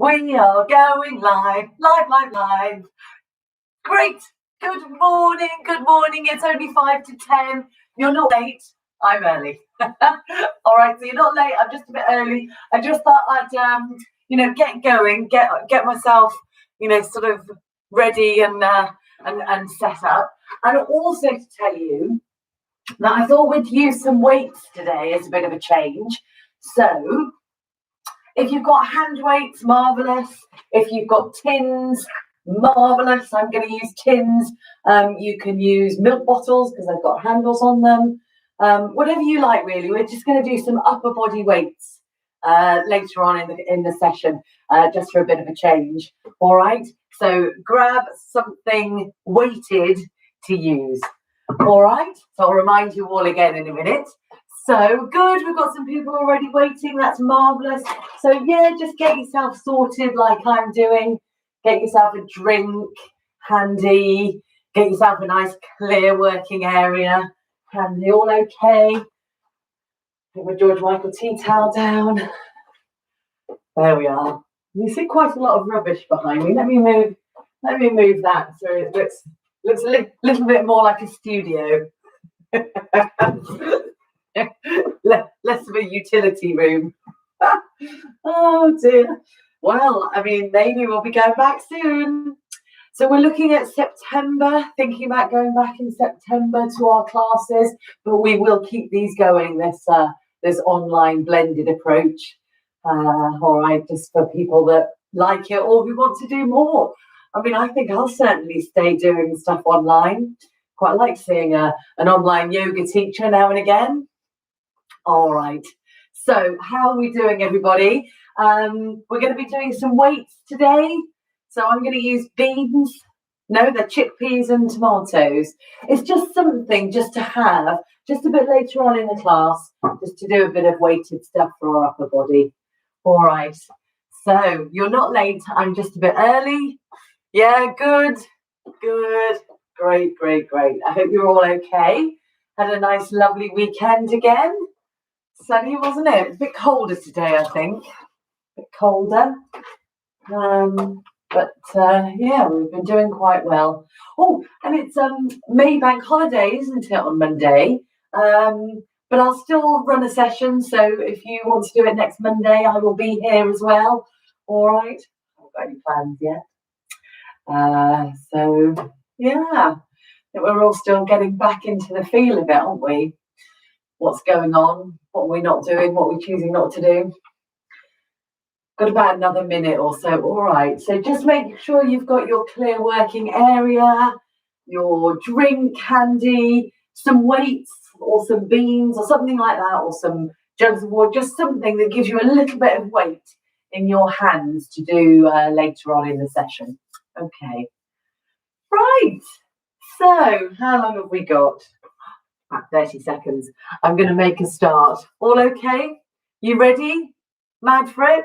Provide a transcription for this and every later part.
We are going live, live, live, live. Great. Good morning. Good morning. It's only 5 to 10. You're not late. I'm early. All right. So you're not late. I'm just a bit early. I just thought I'd, get going, get myself, sort of ready and set up. And also to tell you that I thought we'd use some weights today as a bit of a change. So if you've got hand weights, marvellous. If you've got tins, marvellous. I'm going to use tins. You can use milk bottles because they've got handles on them. Whatever you like, really. We're just going to do some upper body weights later on in the session, just for a bit of a change. All right. So grab something weighted to use. All right. So I'll remind you all again in a minute. So good, we've got some people already waiting, that's marvellous. So yeah, just get yourself sorted like I'm doing. Get yourself a drink handy, get yourself a nice clear working area handy, all okay. Put my George Michael tea towel down. There we are. You see quite a lot of rubbish behind me. Let me move that so it looks a little bit more like a studio. Less of a utility room. Oh dear. Well, I mean, maybe we'll be going back soon. So we're looking at September, thinking about going back in September to our classes, but we will keep these going, this online blended approach. All right, just for people that like it or who want to do more. I mean, I think I'll certainly stay doing stuff online. Quite like seeing an online yoga teacher now and again. All right. So how are we doing, everybody? We're going to be doing some weights today. So I'm going to use beans. No, they're chickpeas and tomatoes. It's just something just to have, just a bit later on in the class, just to do a bit of weighted stuff for our upper body. All right. So you're not late. I'm just a bit early. Yeah, good. Great. I hope you're all okay. Had a nice, lovely weekend again. Sunny, wasn't it? It's a bit colder today, I think. A bit colder. But yeah, we've been doing quite well. Oh, and it's May Bank holiday, isn't it, on Monday? But I'll still run a session, so if you want to do it next Monday, I will be here as well. All right? I haven't got any plans yet. So, yeah, we're all still getting back into the feel of it, aren't we? What's going on, what we're not doing, what we're choosing not to do. Got about another minute or so. All right, so just make sure you've got your clear working area, your drink handy, some weights or some beans or something like that, or some jugs of water, just something that gives you a little bit of weight in your hands to do later on in the session. Okay, right, so how long have we got? About 30 seconds. I'm going to make a start. All okay? You ready? Mad for it?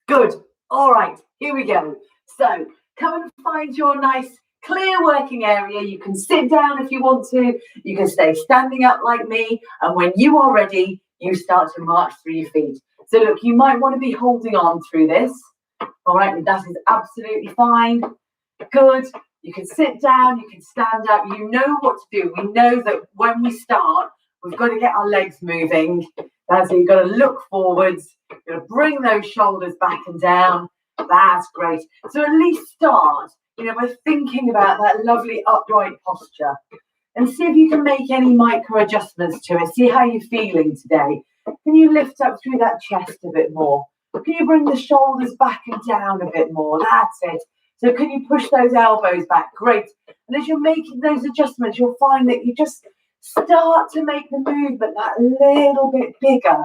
Good. All right, here we go. So come and find your nice clear working area. You can sit down if you want to. You can stay standing up like me. And when you are ready, you start to march through your feet. So look, you might want to be holding on through this. All right, that is absolutely fine. Good. You can sit down, you can stand up, you know what to do. We know that when we start, we've got to get our legs moving. That's it, you've got to look forwards, you've got to bring those shoulders back and down. That's great. So at least start, by thinking about that lovely upright posture and see if you can make any micro adjustments to it. See how you're feeling today. Can you lift up through that chest a bit more? Can you bring the shoulders back and down a bit more? That's it. So can you push those elbows back? Great. And as you're making those adjustments, you'll find that you just start to make the movement that little bit bigger.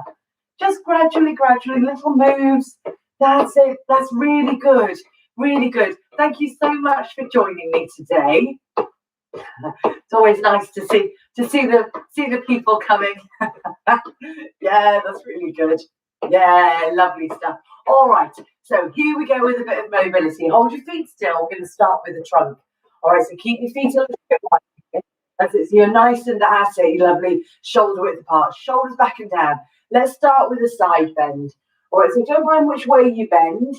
Just gradually, little moves. That's it. That's really good. Really good. Thank you so much for joining me today. It's always nice to see the people coming. Yeah, that's really good. Yeah, lovely stuff. All right, so here we go with a bit of mobility. Hold your feet still. We're going to start with the trunk. All right, so keep your feet a little bit wide. That's it. So you're nice and that's it. Lovely. Shoulder width apart. Shoulders back and down. Let's start with a side bend. All right, so don't mind which way you bend.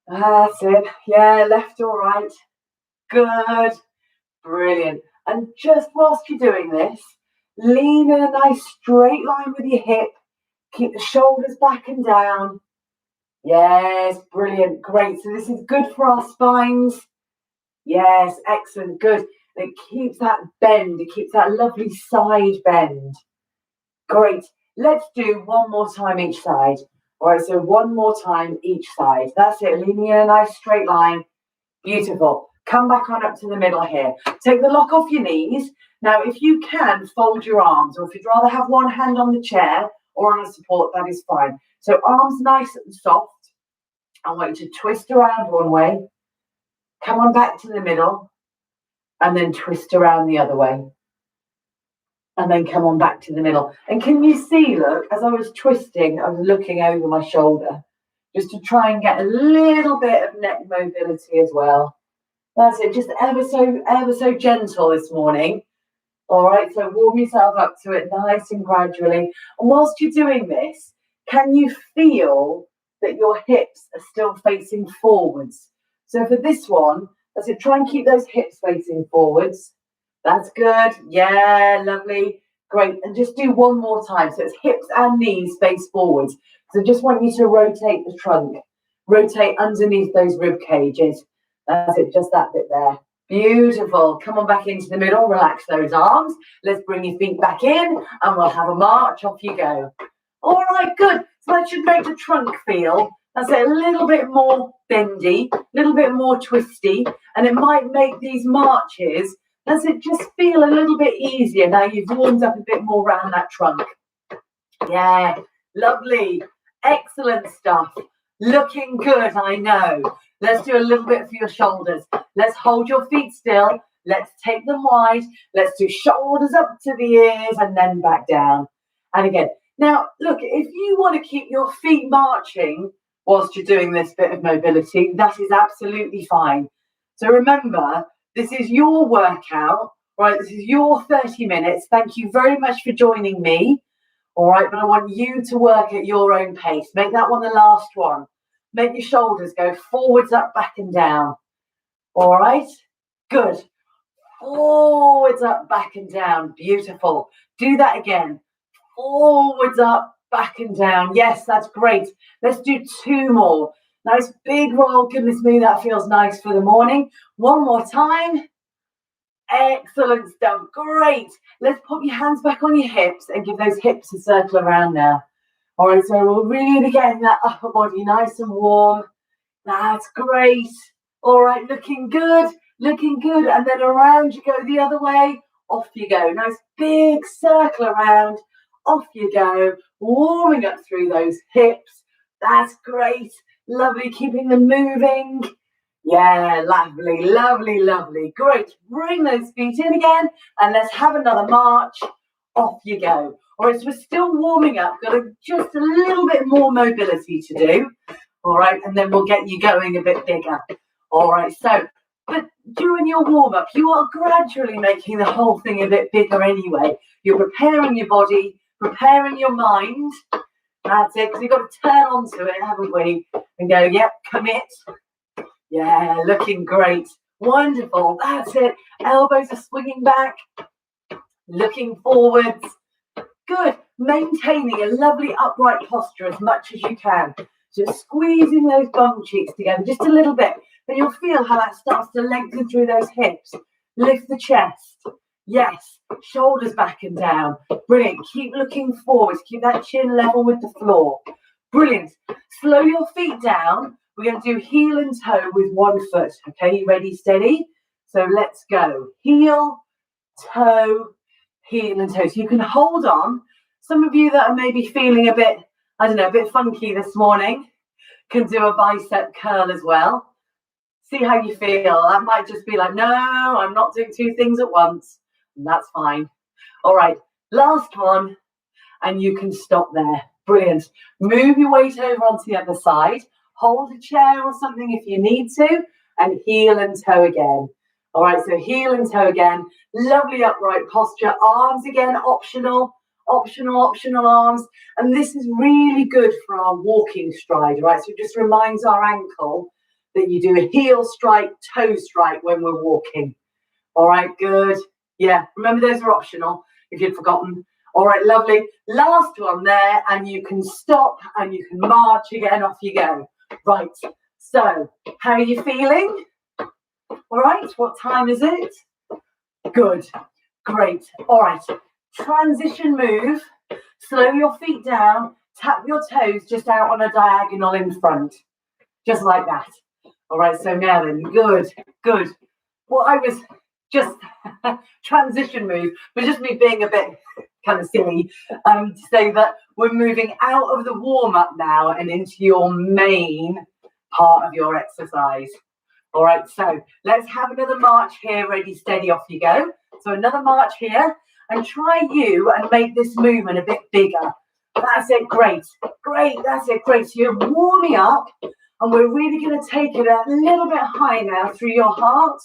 That's it. Yeah, left or right. Good. Brilliant. And just whilst you're doing this, lean in a nice straight line with your hip. Keep the shoulders back and down. Yes, brilliant. Great. So this is good for our spines. Yes, excellent. Good. And it keeps that bend. It keeps that lovely side bend. Great. Let's do one more time each side. All right, so one more time each side. That's it. Leaning in a nice straight line. Beautiful. Come back on up to the middle here. Take the lock off your knees. Now, if you can, fold your arms, or if you'd rather have one hand on the chair or on a support, that is fine. So arms nice and soft. I want you to twist around one way, come on back to the middle, and then twist around the other way. And then come on back to the middle. And can you see, look, as I was twisting, I was looking over my shoulder, just to try and get a little bit of neck mobility as well. That's it, just ever so gentle this morning. All right, so warm yourself up to it nice and gradually. And whilst you're doing this, can you feel that your hips are still facing forwards? So for this one, that's it, try and keep those hips facing forwards. That's good. Yeah, lovely. Great. And just do one more time. So it's hips and knees face forwards. So just want you to rotate the trunk, rotate underneath those rib cages. That's it, just that bit there. Beautiful. Come on back into the middle. Relax those arms. Let's bring your feet back in and we'll have a march. Off you go. All right, good. So that should make the trunk feel, that's it, a little bit more bendy, a little bit more twisty, and it might make these marches, does it just feel a little bit easier now you've warmed up a bit more around that trunk? Yeah, lovely. Excellent stuff. Looking good, I know. Let's do a little bit for your shoulders. Let's hold your feet still. Let's take them wide. Let's do shoulders up to the ears and then back down. And again. Now, look, if you want to keep your feet marching whilst you're doing this bit of mobility, that is absolutely fine. So remember, this is your workout, right? This is your 30 minutes. Thank you very much for joining me. All right, but I want you to work at your own pace. Make that one the last one. Make your shoulders go forwards, up, back and down. All right, good. Forwards, up, back and down. Beautiful. Do that again. Forwards, up, back and down. Yes, that's great. Let's do two more. Nice big roll. Goodness me, that feels nice for the morning. One more time. Excellent stuff. Great. Let's put your hands back on your hips and give those hips a circle around now. All right, so we're really getting that upper body nice and warm. That's great. All right, looking good. Looking good. And then around you go the other way. Off you go. Nice big circle around. Off you go, warming up through those hips. That's great. Lovely, keeping them moving. Yeah, lovely, lovely, lovely. Great. Bring those feet in again and let's have another march. Off you go. All right, so we're still warming up. Got just a little bit more mobility to do. All right, and then we'll get you going a bit bigger. All right, so but during your warm-up, you are gradually making the whole thing a bit bigger anyway. You're preparing your body, preparing your mind. That's it, because we've got to turn onto it, haven't we? And go, yep, commit. Yeah, looking great. Wonderful. That's it. Elbows are swinging back. Looking forwards. Good. Maintaining a lovely upright posture as much as you can. Just squeezing those bum cheeks together just a little bit. And you'll feel how that starts to lengthen through those hips. Lift the chest. Yes, shoulders back and down. Brilliant. Keep looking forwards. Keep that chin level with the floor. Brilliant. Slow your feet down. We're going to do heel and toe with one foot. Okay, you ready, steady? So let's go. Heel, toe, heel and toe. So you can hold on. Some of you that are maybe feeling a bit, I don't know, a bit funky this morning can do a bicep curl as well. See how you feel. That might just be like, no, I'm not doing two things at once. And that's fine. All right, last one. And you can stop there. Brilliant. Move your weight over onto the other side. Hold a chair or something if you need to. And heel and toe again. All right, so heel and toe again. Lovely upright posture. Arms again, optional arms. And this is really good for our walking stride, right? So it just reminds our ankle that you do a heel strike, toe strike when we're walking. All right, good. Yeah, remember those are optional if you'd forgotten. All right, lovely. Last one there, and you can stop and you can march again, off you go. Right, so how are you feeling? All right, what time is it? Good, great. All right, transition move. Slow your feet down, tap your toes just out on a diagonal in front. Just like that. All right, so now then, good, good. Well, I was just transition move, but just me being a bit kind of silly to say that we're moving out of the warm-up now and into your main part of your exercise. All right, so let's have another march here. Ready, steady, off you go. So another march here, and try you and make this movement a bit bigger. That's it, great, great, that's it, great. So you're warming up, and we're really going to take it a little bit high now through your heart.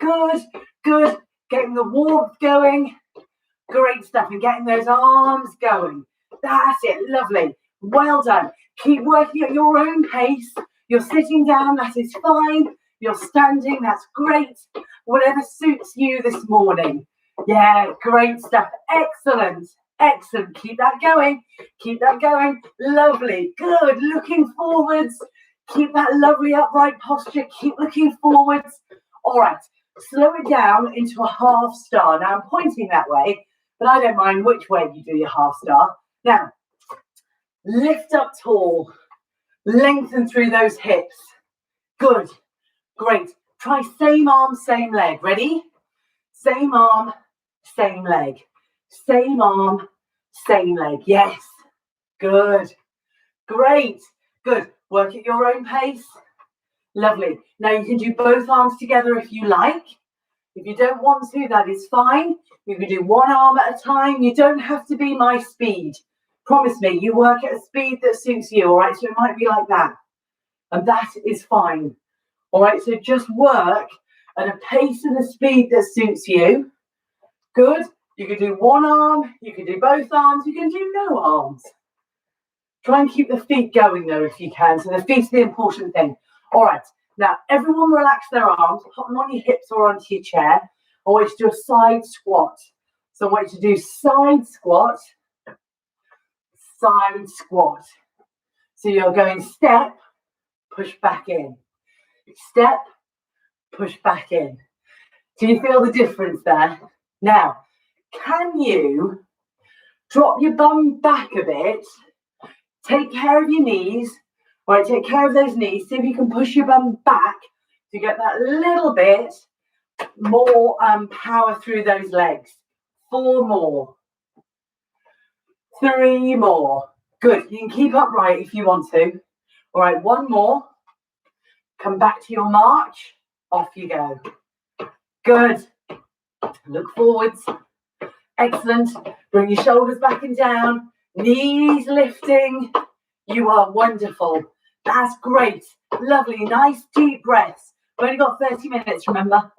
Good, good, getting the warmth going. Great stuff, and getting those arms going. That's it, lovely. Well done. Keep working at your own pace. You're sitting down, that is fine. You're standing, that's great. Whatever suits you this morning. Yeah, great stuff. Excellent, excellent. Keep that going. Keep that going. Lovely, good. Looking forwards. Keep that lovely upright posture. Keep looking forwards. All right, slow it down into a half star. Now I'm pointing that way, but I don't mind which way you do your half star. Now, lift up tall. Lengthen through those hips. Good. Great. Try same arm, same leg. Ready? Same arm, same leg. Same arm, same leg. Yes. Good. Great. Good. Work at your own pace. Lovely. Now you can do both arms together if you like. If you don't want to, that is fine. You can do one arm at a time. You don't have to be my speed. Promise me, you work at a speed that suits you, all right? So it might be like that. And that is fine. All right, so just work at a pace and a speed that suits you. Good. You can do one arm, you can do both arms, you can do no arms. Try and keep the feet going though if you can. So the feet are the important thing. All right, now everyone relax their arms, put them on your hips or onto your chair. I want you to do a side squat. So I want you to do side squat, side squat. So you're going step, push back in. Step, push back in. Do you feel the difference there? Now, can you drop your bum back a bit? Take care of your knees. All right, take care of those knees. See if you can push your bum back to get that little bit more power through those legs. 4 more. 3 more. Good. You can keep upright if you want to. All right, 1 more. Come back to your march. Off you go. Good. Look forwards. Excellent. Bring your shoulders back and down. Knees lifting. You are wonderful. That's great. Lovely. Nice deep breaths. We've only got 30 minutes, remember?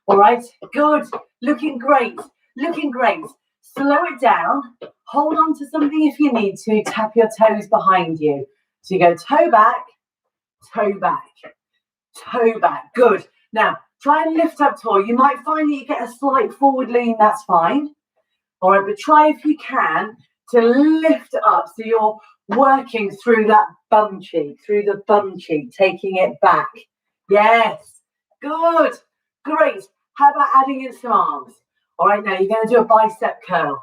All right. Good. Looking great. Looking great. Slow it down. Hold on to something if you need to. Tap your toes behind you. So you go toe back, toe back. Toe back. Good. Now, try and lift up tall. You might find that you get a slight forward lean. That's fine. All right, but try if you can to lift up so you're working through that bum cheek, taking it back. Yes. Good. Great. How about adding in some arms? All right, now you're going to do a bicep curl.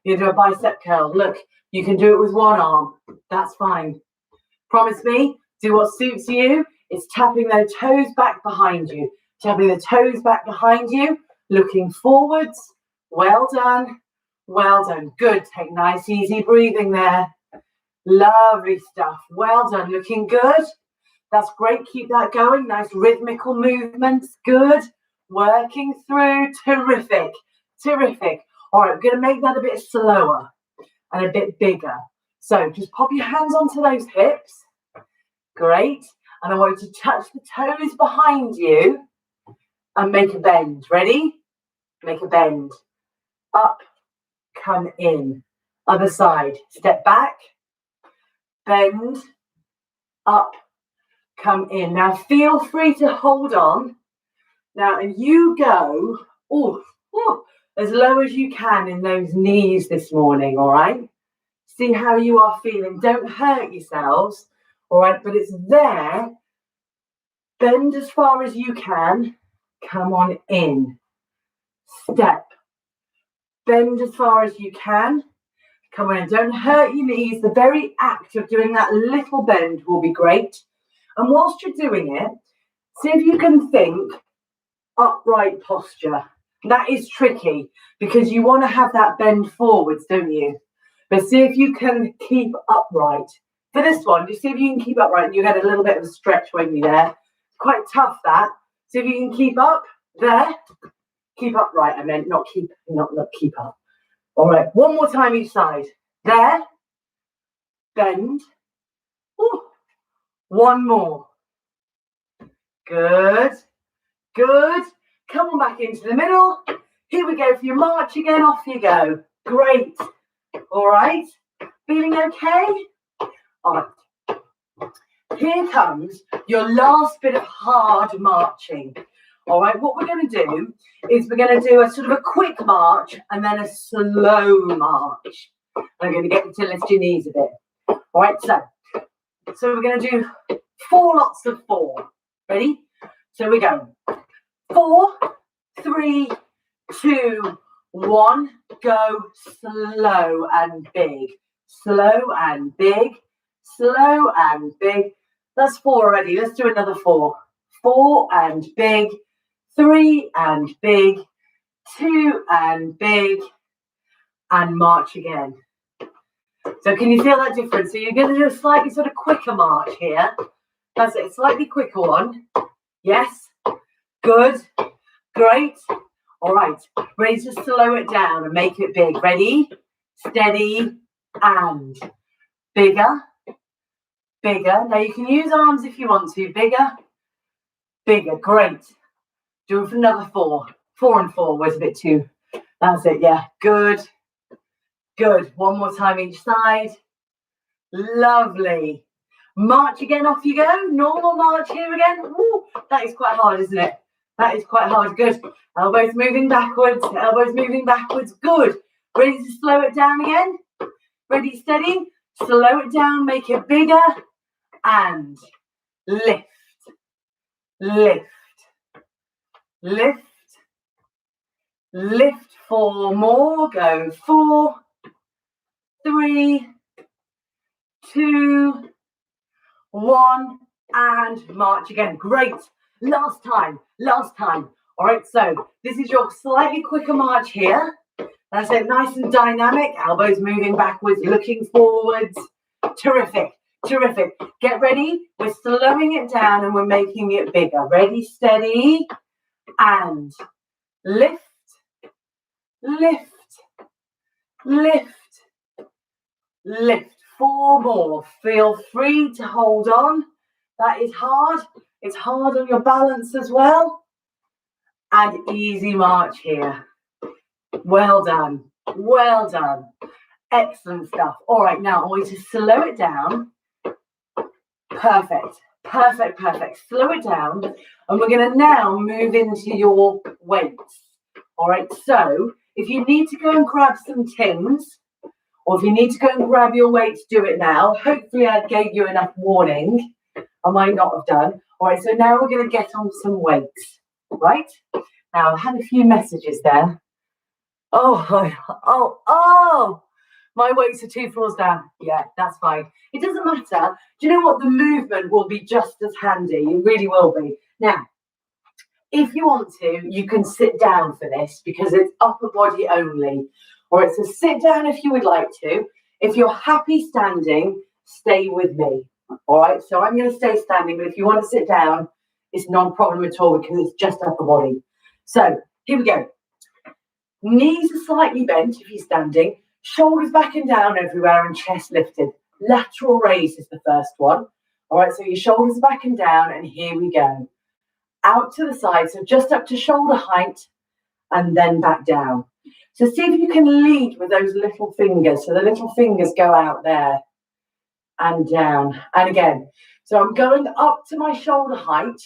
You do a bicep curl. Look, you can do it with one arm. That's fine. Promise me, do what suits you. It's tapping those toes back behind you. Tapping the toes back behind you. Looking forwards. Well done. Well done. Good. Take nice, easy breathing there. Lovely stuff. Well done. Looking good. That's great. Keep that going. Nice rhythmical movements. Good. Working through. Terrific. Terrific. All right, we're going to make that a bit slower and a bit bigger. So just pop your hands onto those hips. Great. And I want you to touch the toes behind you and make a bend. Ready? Make a bend. Up, come in. Other side. Step back. Bend. Up, come in. Now feel free to hold on. Now, and you go as low as you can in those knees this morning, all right? See how you are feeling. Don't hurt yourselves, all right? But it's there. Bend as far as you can. Come on in. Step. Bend as far as you can. Come on in. Don't hurt your knees. The very act of doing that little bend will be great. And whilst you're doing it, see if you can think upright posture. That is tricky because you want to have that bend forwards, don't you? But see if you can keep upright. For this one, just see if you can keep upright. You had a little bit of a stretch, won't you, there? Quite tough, that. See if you can keep up there. Keep upright, I meant, not keep up. All right, one more time each side. There. Bend. Ooh. One more. Good. Good. Come on back into the middle. Here we go for your march again. Off you go. Great. All right. Feeling okay? All right. Here comes your last bit of hard marching. All right. What we're going to do is we're going to do a sort of a quick march and then a slow march. I'm going to get you to lift your knees a bit. All right. So we're going to do 4 lots of 4. Ready? So we go. 4, 3, 2, 1. Go slow and big. Slow and big. Slow and big. That's 4 already. Let's do another 4. 4 and big. 3 and big. 2 and big. And march again. So can you feel that difference? So you're going to do a slightly sort of quicker march here. That's it. Slightly quicker one. Yes. Good. Great. All right. Ready to slow it down and make it big. Ready? Steady. And bigger. Bigger. Now you can use arms if you want to. Bigger. Bigger. Great. Do it for another 4. 4 and 4 was a bit too. That's it. Yeah. Good. Good. One more time each side. Lovely. March again, off you go. Normal march here again. Ooh, that is quite hard, isn't it? That is quite hard. Good. Elbows moving backwards. Elbows moving backwards. Good. Ready to slow it down again? Ready, steady. Slow it down. Make it bigger. And lift. Lift. Lift. Lift 4 more. Go 4, 3, 2, 1, and march again. Great. Last time. All right, so this is your slightly quicker march here. That's it, nice and dynamic. Elbows moving backwards, looking forwards. Terrific. Get ready. We're slowing it down and we're making it bigger. Ready, steady, and lift, lift, lift, lift. 4 more. Feel free to hold on. That is hard. It's hard on your balance as well. And easy march here. Well done. Well done. Excellent stuff. All right, now I want you to slow it down. Perfect. Slow it down. And we're going to now move into your weights. All right, so if you need to go and grab some tins, or if you need to go and grab your weights, do it now. Hopefully I gave you enough warning. I might not have done. All right, so now we're going to get on some weights, right? Now, I had a few messages there. Oh, my weights are 2 floors down. Yeah, that's fine. It doesn't matter. Do you know what? The movement will be just as handy. It really will be. Now, if you want to, you can sit down for this because it's upper body only. All right, so sit down if you would like to. If you're happy standing, stay with me. All right, so I'm going to stay standing, but if you want to sit down, it's no problem at all because it's just upper body. So here we go. Knees are slightly bent if you're standing, shoulders back and down everywhere and chest lifted. Lateral raise is the first one. All right, so your shoulders are back and down and here we go. Out to the side, so just up to shoulder height and then back down. So see if you can lead with those little fingers. So the little fingers go out there and down. And again, So I'm going up to my shoulder height,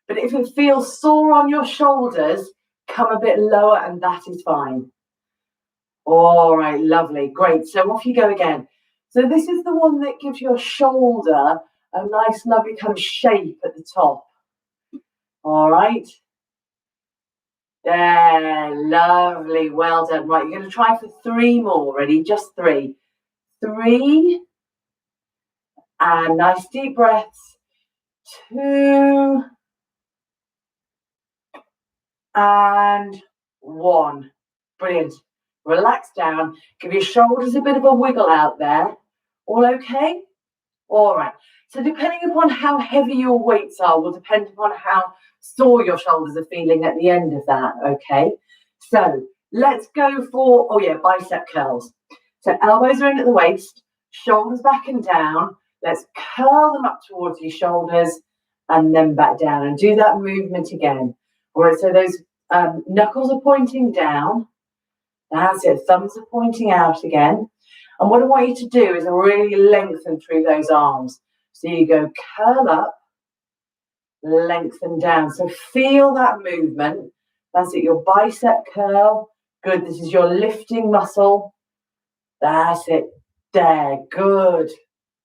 but if it feels sore on your shoulders, come a bit lower and that is fine. All right, lovely, great. So off you go again. So this is the one that gives your shoulder a nice, lovely kind of shape at the top. All right. There, lovely, well done. Right, you're going to try for 3 more. Ready? Just 3. 3. And nice deep breaths. 2. And 1. Brilliant. Relax down. Give your shoulders a bit of a wiggle out there. All okay? All right. So depending upon how heavy your weights are will depend upon how sore your shoulders are feeling at the end of that, okay? So let's go for, bicep curls. So elbows are in at the waist, shoulders back and down. Let's curl them up towards your shoulders and then back down and do that movement again. All right, so those knuckles are pointing down. That's it, thumbs are pointing out again. And what I want you to do is really lengthen through those arms. So you go curl up, lengthen down. So feel that movement. That's it, your bicep curl. Good, this is your lifting muscle. That's it, there, good.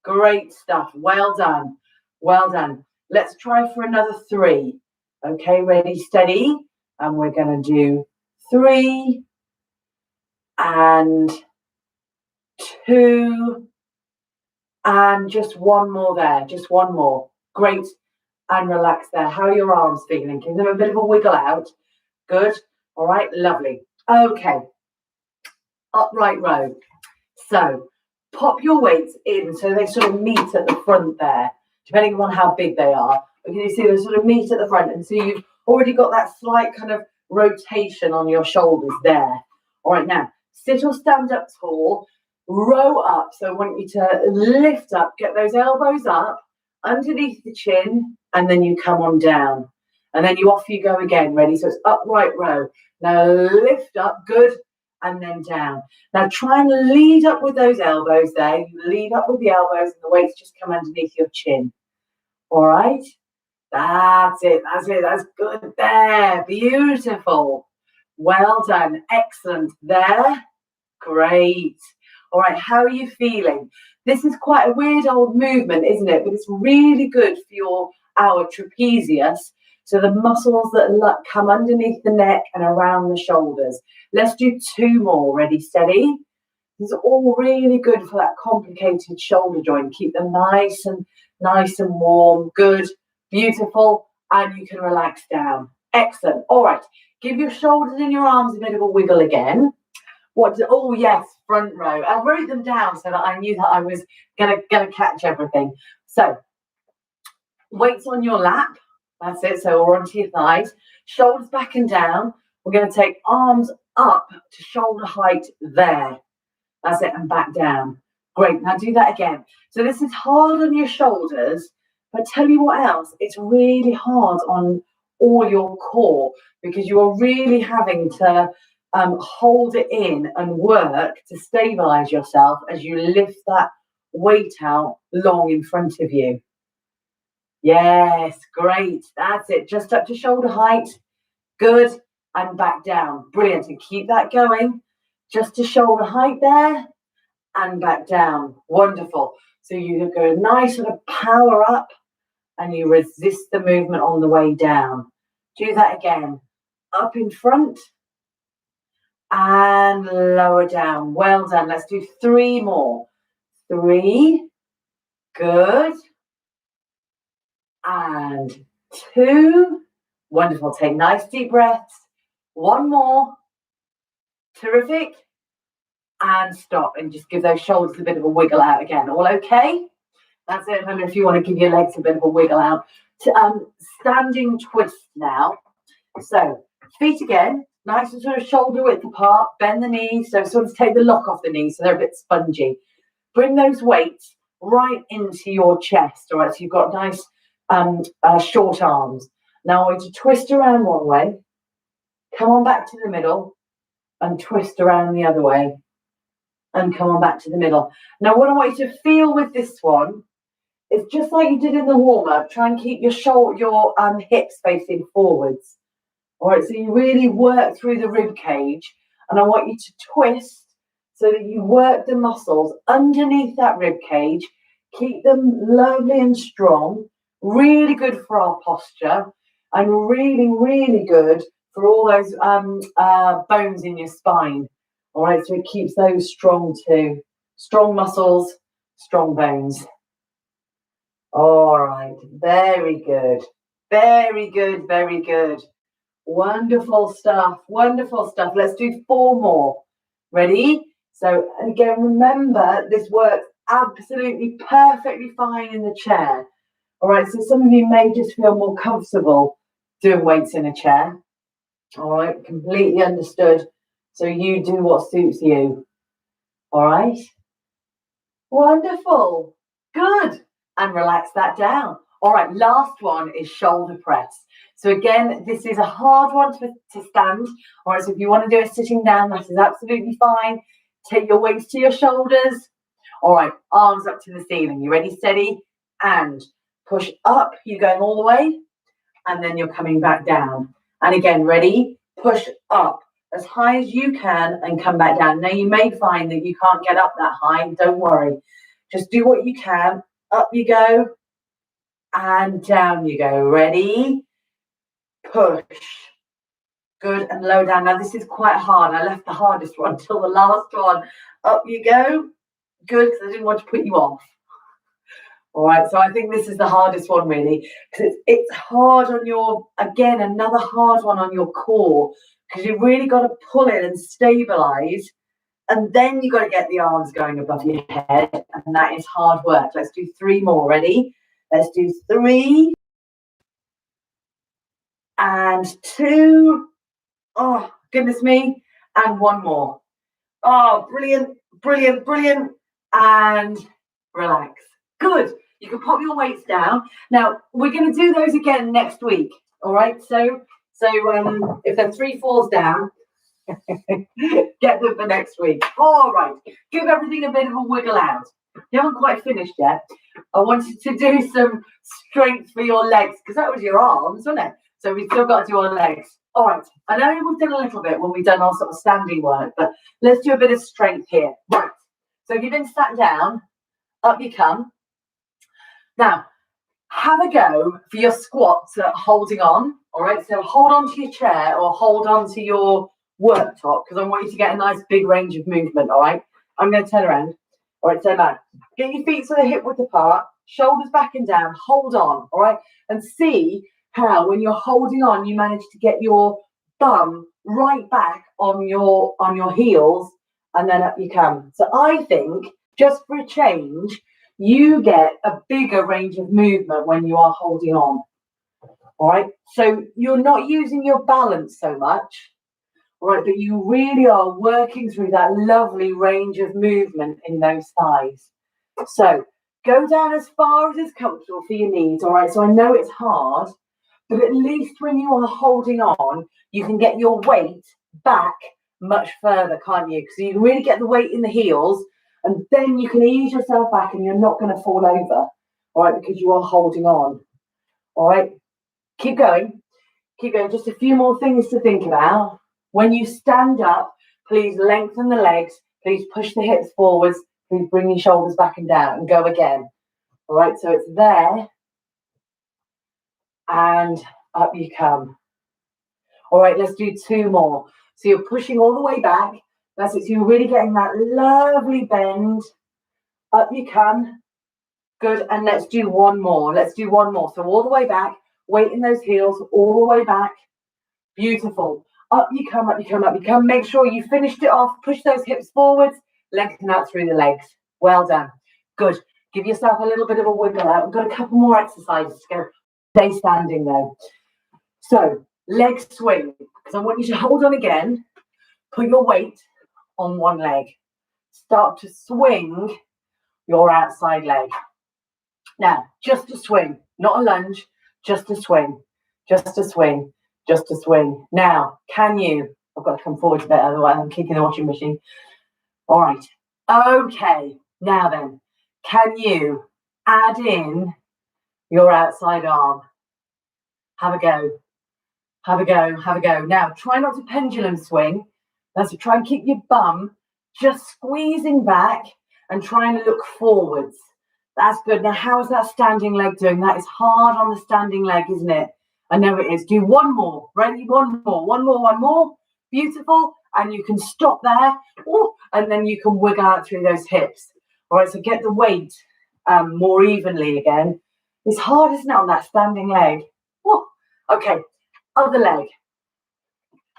Great stuff, well done, well done. Let's try for another 3. Okay, ready, steady. And we're gonna do 3 and 2 and just 1 more there, just 1 more. Great, and relax there. How are your arms feeling? Give them a bit of a wiggle out. Good, all right, lovely. Okay, upright row. So pop your weights in so they sort of meet at the front there, depending upon how big they are. But can you see they sort of meet at the front? And so you've already got that slight kind of rotation on your shoulders there. All right, now sit or stand up tall, row up. So I want you to lift up, get those elbows up underneath the chin, and then you come on down. And then off you go again, ready? So it's upright row. Now lift up, good, and then down. Now try and lead up with those elbows there. You lead up with the elbows and the weights just come underneath your chin. All right? That's it, that's good there. Beautiful. Well done, excellent there. Great. All right, how are you feeling? This is quite a weird old movement, isn't it? But it's really good for our trapezius. So the muscles that come underneath the neck and around the shoulders. Let's do 2 more. Ready, steady. These are all really good for that complicated shoulder joint. Keep them nice and warm. Good, beautiful, and you can relax down. Excellent. All right, give your shoulders and your arms a bit of a wiggle again. Oh yes, front row. I wrote them down so that I knew that I was gonna catch everything. So weights on your lap. That's it. So we're onto your thighs, shoulders back and down. We're going to take arms up to shoulder height there. That's it, and back down. Great. Now do that again. So this is hard on your shoulders, but tell you what else, it's really hard on all your core because you are really having to hold it in and work to stabilize yourself as you lift that weight out long in front of you. Yes, great. That's it. Just up to shoulder height. Good. And back down. Brilliant. And keep that going. Just to shoulder height there. And back down. Wonderful. So you go nice sort of power up and you resist the movement on the way down. Do that again. Up in front and lower down. Well done. Let's do 3 more. 3. Good. And 2. Wonderful. Take nice deep breaths. 1 more. Terrific. And stop and just give those shoulders a bit of a wiggle out again. All okay? That's it. And if you want to give your legs a bit of a wiggle out. Standing twist now. So feet again, nice and sort of shoulder width apart. Bend the knees. So sort of take the lock off the knees so they're a bit spongy. Bring those weights right into your chest. All right, so you've got nice short arms. Now I want you to twist around one way, come on back to the middle, and twist around the other way, and come on back to the middle. Now what I want you to feel with this one It's just like you did in the warm-up. Try and keep your hips facing forwards. All right, so you really work through the rib cage, and I want you to twist so that you work the muscles underneath that rib cage. Keep them lovely and strong. Really good for our posture, and really, really good for all those bones in your spine. All right, so it keeps those strong too. Strong muscles, strong bones. All right, very good. Very good, very good. Wonderful stuff, wonderful stuff. Let's do 4 more. Ready? So again, remember, this works absolutely perfectly fine in the chair. All right, so some of you may just feel more comfortable doing weights in a chair. All right, completely understood. So you do what suits you. All right. Wonderful. Good. And relax that down. All right, last one is shoulder press. So again, this is a hard one to stand. All right, so if you want to do it sitting down, that is absolutely fine. Take your weights to your shoulders. All right, arms up to the ceiling. You ready, steady? And push up. You're going all the way. And then you're coming back down. And again, ready? Push up as high as you can and come back down. Now, you may find that you can't get up that high. Don't worry. Just do what you can. Up you go. And down you go. Ready? Push. Good. And low down. Now, this is quite hard. I left the hardest one till the last one. Up you go. Good, because I didn't want to put you off. All right, so I think this is the hardest one really, because it's hard on your, again, another hard one on your core, because you've really got to pull it and stabilize, and then you've got to get the arms going above your head, and that is hard work. Let's do 3 more. Ready? Let's do 3 and 2. Oh, goodness me. And 1 more. Oh, brilliant, brilliant, brilliant. And relax. Good. You can pop your weights down. Now, we're going to do those again next week. All right. So if they're 3 falls down, get them for next week. All right. Give everything a bit of a wiggle out. You haven't quite finished yet. I wanted to do some strength for your legs, because that was your arms, wasn't it? So we've still got to do our legs. All right. I know we've done a little bit when we've done our sort of standing work, but let's do a bit of strength here. Right. So if you've been sat down, up you come. Now, have a go for your squats at holding on. All right, so hold on to your chair or hold on to your worktop, because I want you to get a nice big range of movement. All right, I'm going to turn around. All right, so now get your feet so they're hip width apart, shoulders back and down, hold on. All right, and see how when you're holding on, you manage to get your bum right back on your heels, and then up you come. So I think, just for a change, you get a bigger range of movement when you are holding on. All right, so you're not using your balance so much, all right, but you really are working through that lovely range of movement in those thighs. So go down as far as is comfortable for your knees. All right, so I know it's hard, but at least when you are holding on, you can get your weight back much further, can't you? Because you can really get the weight in the heels, and then you can ease yourself back and you're not going to fall over, all right, because you are holding on. All right, keep going. Keep going. Just a few more things to think about. When you stand up, please lengthen the legs. Please push the hips forwards. Please bring your shoulders back and down and go again. All right, so it's there and up you come. All right, let's do 2 more. So you're pushing all the way back. That's it. So you're really getting that lovely bend. Up you come. Good. And let's do 1 more. Let's do 1 more. So all the way back, weight in those heels, all the way back. Beautiful. Up you come, up you come, up you come. Make sure you finished it off. Push those hips forwards. Lengthen out through the legs. Well done. Good. Give yourself a little bit of a wiggle out. We've got a couple more exercises to go. Stay standing though. So leg swing. Because I want you to hold on again. Put your weight on one leg. Start to swing your outside leg. Now, just a swing, not a lunge, just a swing, just a swing, just a swing. Now, can you, I've got to come forward a bit, otherwise I'm kicking the washing machine. All right. Okay. Now then, can you add in your outside arm. Have a go. Have a go. Have a go. Now, try not to pendulum swing. That's to try and keep your bum just squeezing back and trying to look forwards. That's good. Now, how is that standing leg doing? That is hard on the standing leg, isn't it? I know it is. Do one more. Ready? One more. One more. One more. Beautiful. And you can stop there. Ooh, and then you can wiggle out through those hips. All right, so get the weight more evenly again. It's hard, isn't it, on that standing leg? Ooh. Okay, other leg.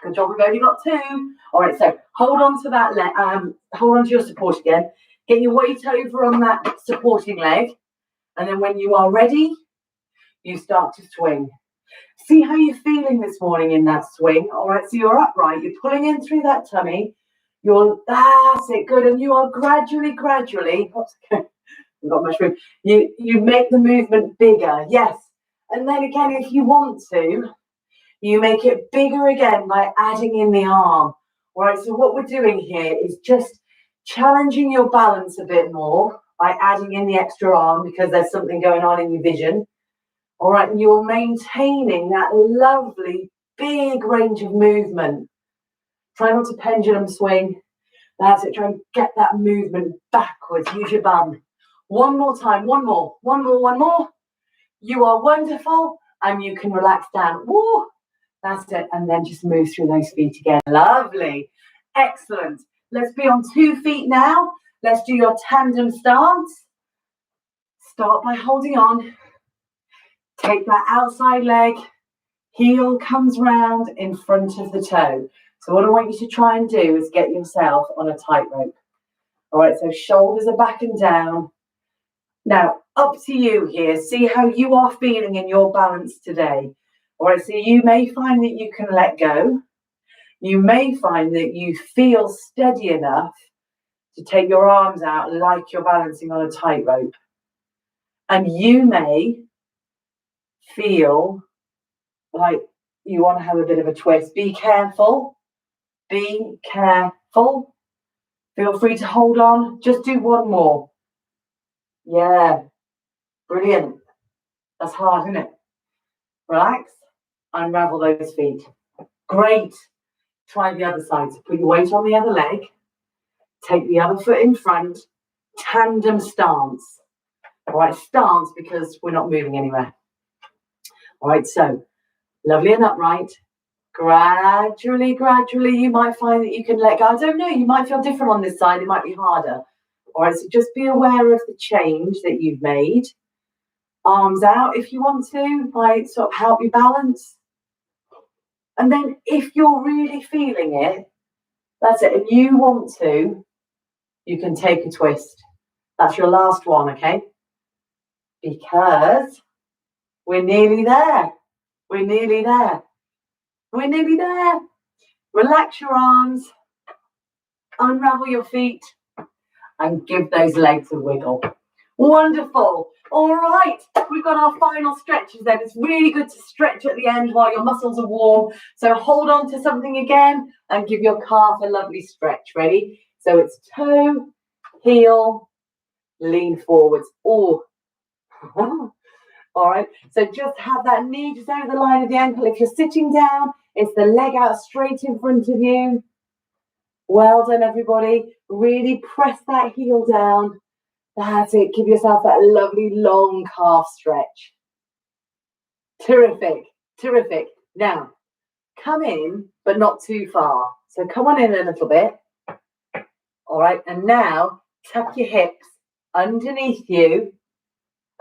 Good job, we've only got two. All right, so hold on to that leg, hold on to your support again. Get your weight over on that supporting leg. And then when you are ready, you start to swing. See how you're feeling this morning in that swing. All right, so you're upright, you're pulling in through that tummy. That's it, good. And you are gradually, oops, we've got much room. You make the movement bigger, yes. And then again, if you want to, you make it bigger again by adding in the arm. All right, so what we're doing here is just challenging your balance a bit more by adding in the extra arm because there's something going on in your vision. All right, and you're maintaining that lovely big range of movement. Try not to pendulum swing. That's it, try and get that movement backwards. Use your bum. One more time, one more. You are wonderful and you can relax down. Woo! That's it, and then just move through those feet again. Lovely, excellent. Let's be on 2 feet now. Let's do your tandem stance. Start by holding on. Take that outside leg. Heel comes round in front of the toe. So what I want you to try and do is get yourself on a tightrope. All right, so shoulders are back and down. Now, up to you here. See how you are feeling in your balance today. All right, so you may find that you can let go. You may find that you feel steady enough to take your arms out like you're balancing on a tightrope. And you may feel like you want to have a bit of a twist. Be careful. Be careful. Feel free to hold on. Just do one more. Yeah. Brilliant. That's hard, isn't it? Relax. Unravel those feet. Great. Try the other side. So put your weight on the other leg. Take the other foot in front. Tandem stance. All right, stance because we're not moving anywhere. All right, so lovely and upright. Gradually, you might find that you can let go. I don't know, you might feel different on this side. It might be harder. All right, so just be aware of the change that you've made. Arms out if you want to, might sort of help you balance. And then if you're really feeling it, that's it, and you want to, you can take a twist. That's your last one, okay? Because we're nearly there. We're nearly there. We're nearly there. Relax your arms, unravel your feet, and give those legs a wiggle. Wonderful. All right, we've got our final stretches then. It's really good to stretch at the end while your muscles are warm. So hold on to something again and give your calf a lovely stretch. Ready? So it's toe, heel, lean forwards. Oh, all right. So just have that knee just over the line of the ankle. If you're sitting down, it's the leg out straight in front of you. Well done, everybody. Really press that heel down. That's it. Give yourself that lovely long calf stretch. Terrific. Terrific. Now, come in, but not too far. So come on in a little bit. All right. And now tuck your hips underneath you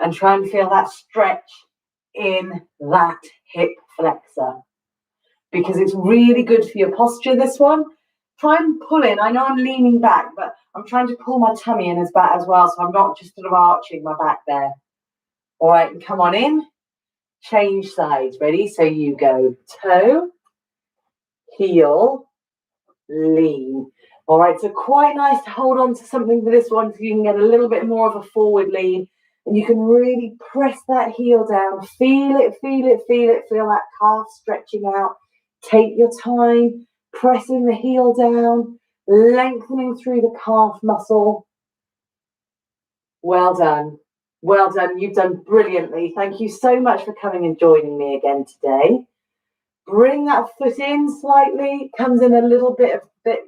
and try and feel that stretch in that hip flexor. Because it's really good for your posture, this one. Try and pull in. I know I'm leaning back, but I'm trying to pull my tummy in as well, so I'm not just sort of arching my back there. All right, and come on in. Change sides. Ready? So you go toe, heel, lean. All right, so quite nice to hold on to something for this one so you can get a little bit more of a forward lean. And you can really press that heel down. Feel it, feel it, feel it. Feel that calf stretching out. Take your time. Pressing the heel down, lengthening through the calf muscle. Well done. Well done. You've done brilliantly. Thank you so much for coming and joining me again today. Bring that foot in slightly, comes in a little bit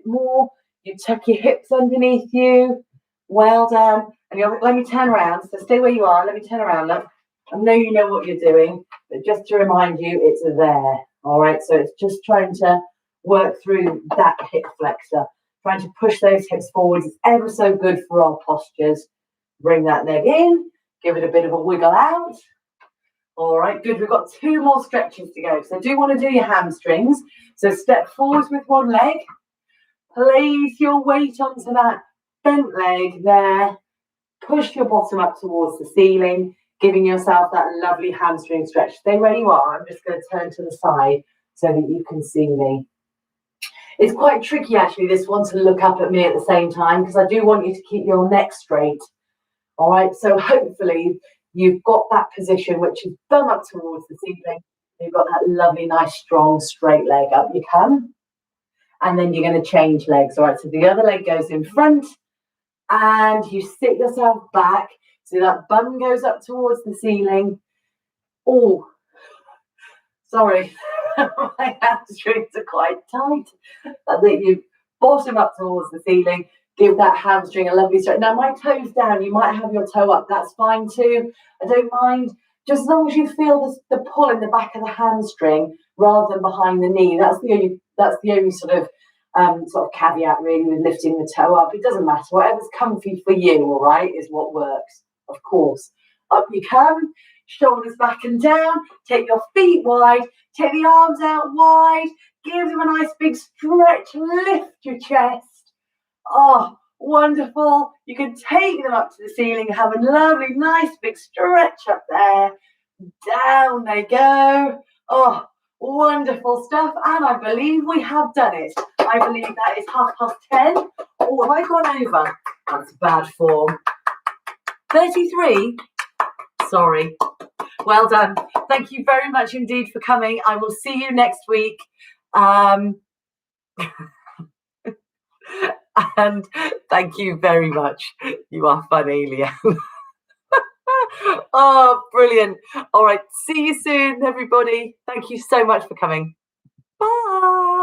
more. You tuck your hips underneath you. Well done. And let me turn around. So stay where you are. Let me turn around. Look, I know you know what you're doing, but just to remind you, it's there. All right. So it's just trying to work through that hip flexor, trying to push those hips forwards. It's ever so good for our postures. Bring that leg in. Give it a bit of a wiggle out. All right, good. We've got 2 more stretches to go. So do want to do your hamstrings. So step forwards with one leg. Place your weight onto that bent leg there. Push your bottom up towards the ceiling, giving yourself that lovely hamstring stretch. Stay where you are. I'm just going to turn to the side so that you can see me. It's quite tricky, actually, this one, to look up at me at the same time, because I do want you to keep your neck straight. All right, so hopefully you've got that position which is bum up towards the ceiling. You've got that lovely, nice, strong, straight leg. Up you come. And then you're going to change legs. All right, so the other leg goes in front and you sit yourself back. So that bum goes up towards the ceiling. Oh, sorry, my hamstrings are quite tight. I think you bottom up towards the ceiling. Give that hamstring a lovely stretch. Now, my toe's down. You might have your toe up. That's fine too. I don't mind. Just as long as you feel the pull in the back of the hamstring rather than behind the knee. That's the only sort of caveat really with lifting the toe up. It doesn't matter. Whatever's comfy for you, all right, is what works. Of course. Up you come. Shoulders back and down. Take your feet wide. Take the arms out wide. Give them a nice big stretch. Lift your chest. Oh, wonderful. You can take them up to the ceiling, have a lovely, nice big stretch up there. Down they go. Oh, wonderful stuff. And I believe we have done it. I believe that is 10:30. Oh, have I gone over? That's bad form. 33? Sorry. Well done. Thank you very much indeed for coming. I will see you next week. And thank you very much. You are funny, Leanne. Oh, brilliant. All right. See you soon, everybody. Thank you so much for coming. Bye.